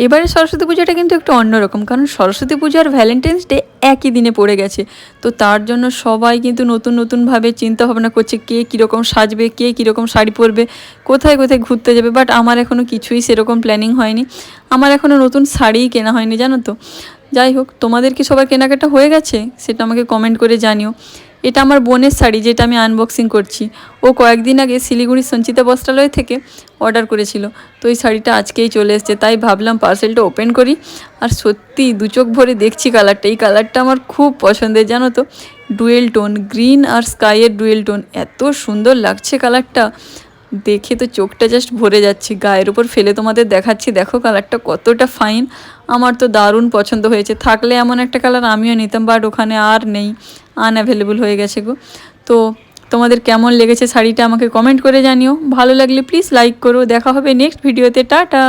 এবারে সরস্বতী পুজোটা কিন্তু একটু অন্যরকম, কারণ সরস্বতী পুজো আর ভ্যালেন্টাইন্স ডে একই দিনে পড়ে গেছে। তো তার জন্য সবাই কিন্তু নতুন নতুনভাবে চিন্তা ভাবনা করছে কে কীরকম সাজবে, কে কীরকম শাড়ি পরবে, কোথায় কোথায় ঘুরতে যাবে। বাট আমার এখনও কিছুই সেরকম প্ল্যানিং হয়নি, আমার এখনও নতুন শাড়িই কেনা হয়নি জানো তো। যাই হোক, তোমাদের কি সবার কেনাকাটা হয়ে গেছে সেটা আমাকে কমেন্ট করে জানিও। এটা আমার বোনের শাড়ি, যেটা আমি আনবক্সিং করছি। ও কয়েকদিন আগে শিলিগুড়ির সঞ্চিতা বস্ত্রালয় থেকে অর্ডার করেছিল, তো এই শাড়িটা আজকেই চলে এসেছে। তাই ভাবলাম পার্সেলটা ওপেন করি। আর সত্যি দু চোখ ভরে দেখছি কালারটা, এই কালারটা আমার খুব পছন্দের জানো তো। ডুয়েল টোন, গ্রিন আর স্কাইয়ের ডুয়েল টোন, এত সুন্দর লাগছে কালারটা, দেখে তো চোখটা জাস্ট ভরে যাচ্ছে। গায়ের উপর ফেলে তোমাদের দেখাচ্ছি, দেখো কালারটা কতটা ফাইন। আমার তো দারুণ পছন্দ হয়েছে, থাকলে এমন একটা কালার আমিও নিতাম, বাট ওখানে আর নেই, আনঅ্যাভেলেবল হয়ে গেছে গো। তো তোমাদের কেমন লেগেছে শাড়িটা আমাকে কমেন্ট করে জানিও, ভালো লাগলে প্লিজ লাইক করো। দেখা হবে নেক্সট ভিডিওতে, টাটা।